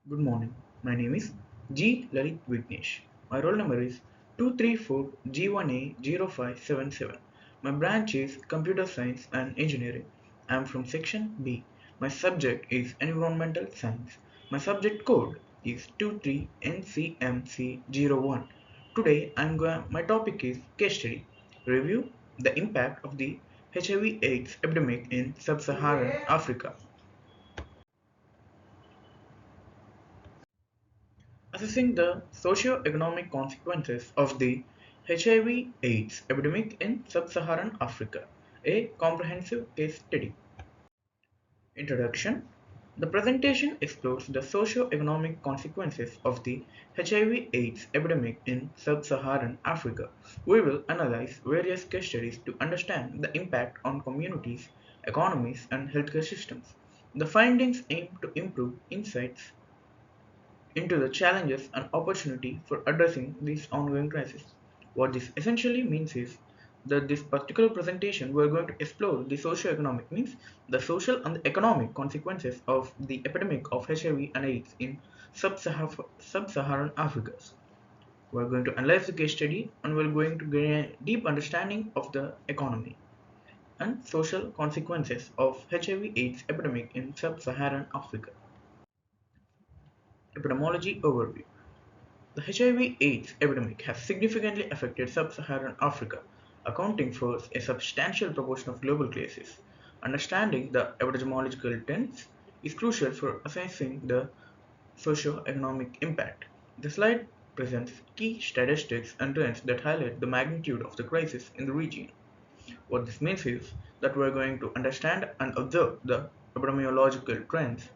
Good morning. My name is G. Lalit Vignesh. My roll number is 234G1A0577. My branch is Computer Science and Engineering. I am from Section B. My subject is Environmental Science. My subject code is 23NCMC01. Today my topic is case study. Review the impact of the HIV/AIDS epidemic in sub-Saharan Africa. Assessing the socio-economic consequences of the HIV/AIDS epidemic in sub-Saharan Africa, a comprehensive case study. Introduction. The presentation explores the socio-economic consequences of the HIV/AIDS epidemic in sub-Saharan Africa. We will analyze various case studies to understand the impact on communities, economies, and healthcare systems. The findings aim to improve insights into the challenges and opportunity for addressing these ongoing crises. What this essentially means is that this particular presentation we are going to explore the socio-economic means the social and the economic consequences of the epidemic of HIV and AIDS in sub-Saharan Africa. We are going to analyze the case study and we are going to gain a deep understanding of the economy and social consequences of HIV/AIDS epidemic in sub-Saharan Africa. Epidemiology overview. The HIV/AIDS epidemic has significantly affected sub-Saharan Africa, accounting for a substantial proportion of global cases. Understanding the epidemiological trends is crucial for assessing the socio-economic impact. The slide presents key statistics and trends that highlight the magnitude of the crisis in the region. What this means is that we are going to understand and observe the epidemiological trends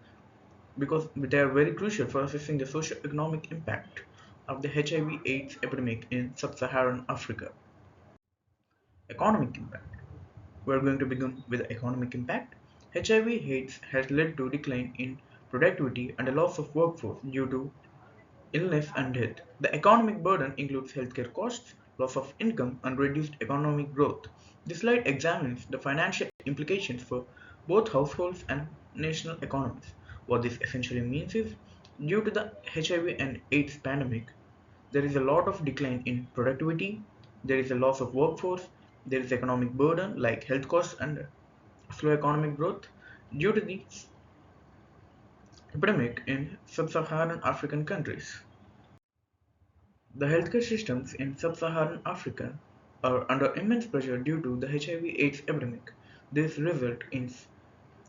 because they are very crucial for assessing the socio-economic impact of the HIV/AIDS epidemic in sub-Saharan Africa. Economic impact. We are going to begin with the economic impact. HIV/AIDS has led to decline in productivity and a loss of workforce due to illness and death. The economic burden includes healthcare costs, loss of income, and reduced economic growth. This slide examines the financial implications for both households and national economies. What this essentially means is, due to the HIV and AIDS pandemic, there is a lot of decline in productivity, there is a loss of workforce, there is economic burden like health costs and slow economic growth due to the epidemic in sub-Saharan African countries. The healthcare systems in sub-Saharan Africa are under immense pressure due to the HIV/AIDS epidemic. This results in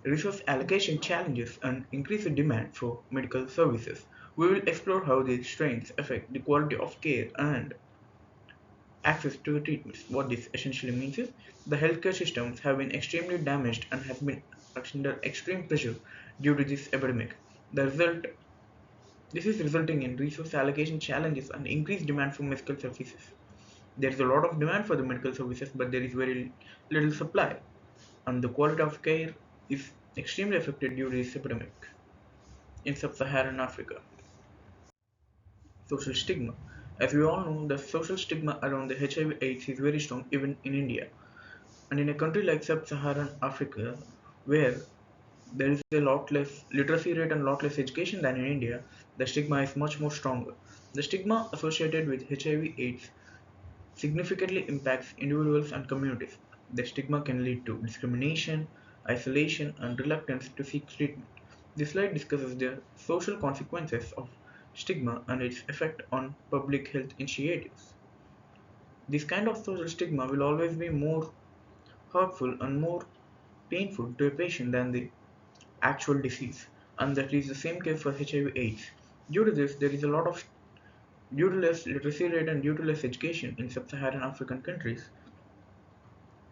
resource allocation challenges and increased demand for medical services. We will explore how these strains affect the quality of care and access to treatments. What this essentially means is the healthcare systems have been extremely damaged and have been under extreme pressure due to this epidemic. The result This is resulting in resource allocation challenges and increased demand for medical services. There is a lot of demand for the medical services, but there is very little supply, and the quality of care is extremely affected due to this epidemic in sub-Saharan Africa. Social stigma. As we all know, the social stigma around the HIV/AIDS is very strong even in India. And in a country like sub-Saharan Africa, where there is a lot less literacy rate and lot less education than in India, the stigma is much more stronger. The stigma associated with HIV/AIDS significantly impacts individuals and communities. The stigma can lead to discrimination, isolation, and reluctance to seek treatment. This slide discusses the social consequences of stigma and its effect on public health initiatives. This kind of social stigma will always be more hurtful and more painful to a patient than the actual disease, and that is the same case for HIV/AIDS. Due to this, there is a lot of due to less literacy rate and due to less education in sub-Saharan African countries,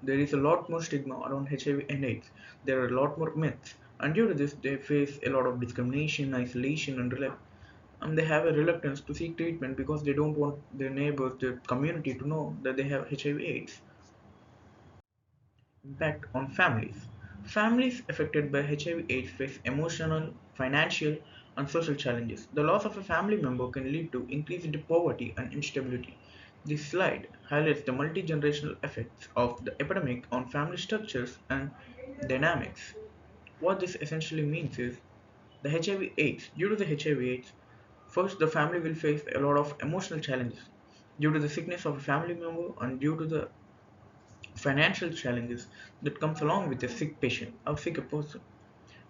there is a lot more stigma around HIV and AIDS. There are a lot more myths, and due to this, they face a lot of discrimination, isolation, and they have a reluctance to seek treatment because they don't want their neighbors, their community to know that they have HIV/AIDS. Impact on families. Families affected by HIV/AIDS face emotional, financial, and social challenges. The loss of a family member can lead to increased poverty and instability. This slide highlights the multi-generational effects of the epidemic on family structures and dynamics. What this essentially means is The HIV/AIDS. Due to the HIV/AIDS, first the family will face a lot of emotional challenges due to the sickness of a family member and due to the financial challenges that comes along with a sick patient or sick person.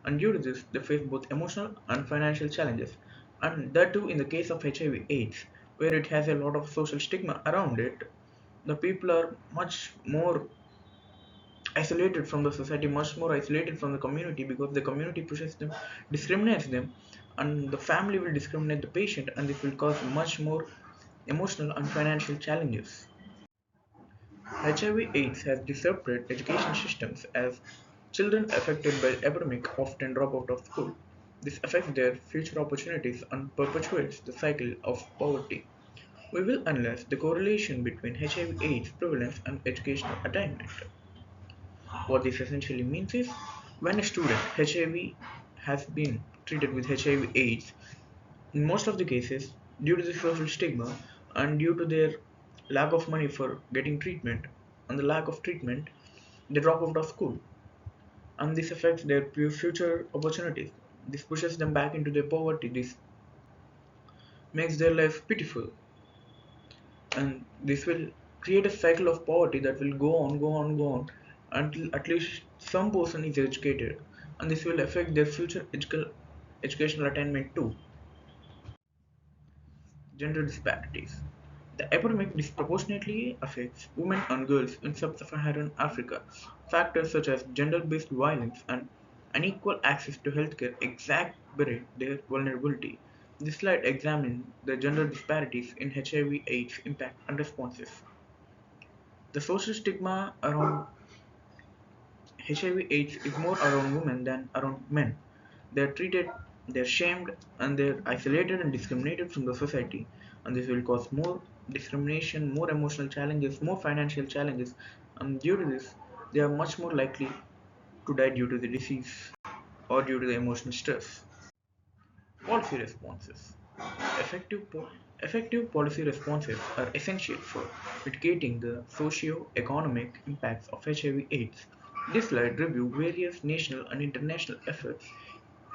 And due to this, they face both emotional and financial challenges. And that too in the case of HIV/AIDS, where it has a lot of social stigma around it, the people are much more isolated from the society, much more isolated from the community because the community pushes them, discriminates them, and the family will discriminate the patient, and this will cause much more emotional and financial challenges. HIV/AIDS has disrupted education systems as children affected by the epidemic often drop out of school. This affects their future opportunities and perpetuates the cycle of poverty. We will analyze the correlation between HIV/AIDS prevalence and educational attainment. What this essentially means is when a student HIV has been treated with HIV/AIDS, in most of the cases, due to the social stigma and due to their lack of money for getting treatment and the lack of treatment, they drop out of school. And this affects their future opportunities. This pushes them back into their poverty. This makes their life pitiful. And this will create a cycle of poverty that will go on until at least some person is educated. And this will affect their future educational attainment too. Gender disparities. The epidemic disproportionately affects women and girls in sub-Saharan Africa. Factors such as gender-based violence and unequal access to healthcare exacerbate their vulnerability. This slide examines the gender disparities in HIV/AIDS impact and responses. The social stigma around HIV/AIDS is more around women than around men. They are treated, they are shamed, and they are isolated and discriminated from the society. And this will cause more discrimination, more emotional challenges, more financial challenges. And due to this, they are much more likely to die due to the disease or due to the emotional stress. Policy responses. Effective, effective policy responses are essential for mitigating the socio-economic impacts of HIV/AIDS. This slide reviews various national and international efforts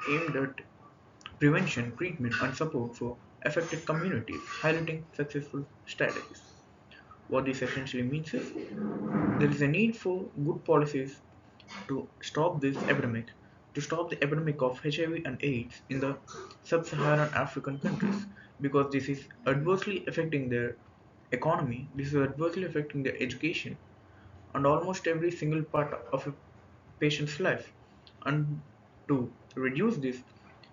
aimed at prevention, treatment, and support for affected communities, highlighting successful strategies. What this essentially means is there is a need for good policies to stop this epidemic, to stop the epidemic of HIV and AIDS in the sub-Saharan African countries, because this is adversely affecting their economy, this is adversely affecting their education, and almost every single part of a patient's life. And to reduce this,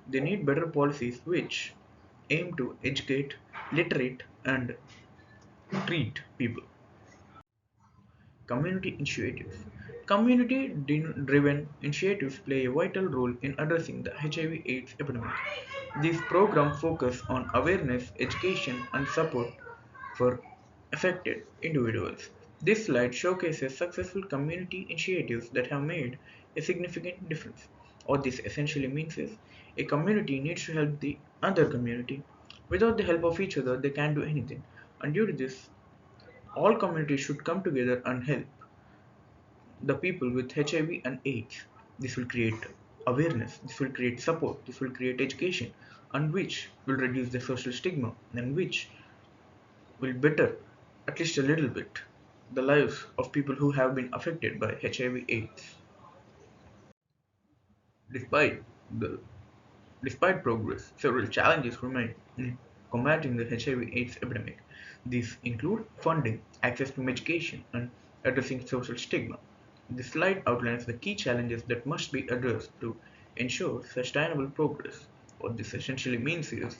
they need better policies which aim to educate, literate, and treat people. Community initiatives. Community driven initiatives play a vital role in addressing the HIV/AIDS epidemic. These programs focus on awareness, education, and support for affected individuals. This slide showcases successful community initiatives that have made a significant difference. What this essentially means is a community needs to help the other community. Without the help of each other, they can't do anything. And due to this, all communities should come together and help the people with HIV and AIDS. This will create awareness, this will create support, this will create education, and which will reduce the social stigma and which will better, at least a little bit, the lives of people who have been affected by HIV/AIDS. Despite the Despite progress, several challenges remain in combating the HIV/AIDS epidemic. These include funding, access to medication, and addressing social stigma. This slide outlines the key challenges that must be addressed to ensure sustainable progress. What this essentially means is,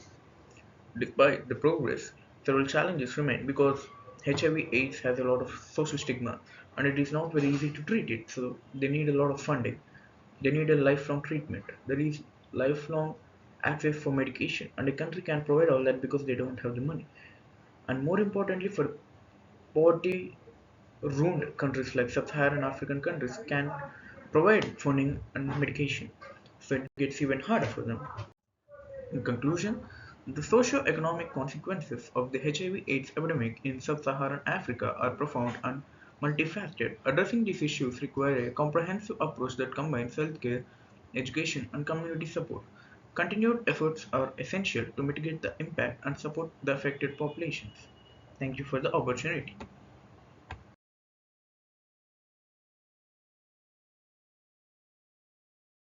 despite the progress, several challenges remain because HIV/AIDS has a lot of social stigma and it is not very easy to treat it, so they need a lot of funding. They need a lifelong treatment. There is lifelong access for medication, and a country can provide all that because they don't have the money. And more importantly, for poverty ruined countries like sub-Saharan African countries can provide funding and medication, so it gets even harder for them. In conclusion, the socio-economic consequences of the HIV/AIDS epidemic in sub-Saharan Africa are profound and multifaceted. Addressing these issues require a comprehensive approach that combines healthcare, education, and community support. Continued efforts are essential to mitigate the impact and support the affected populations. Thank you for the opportunity.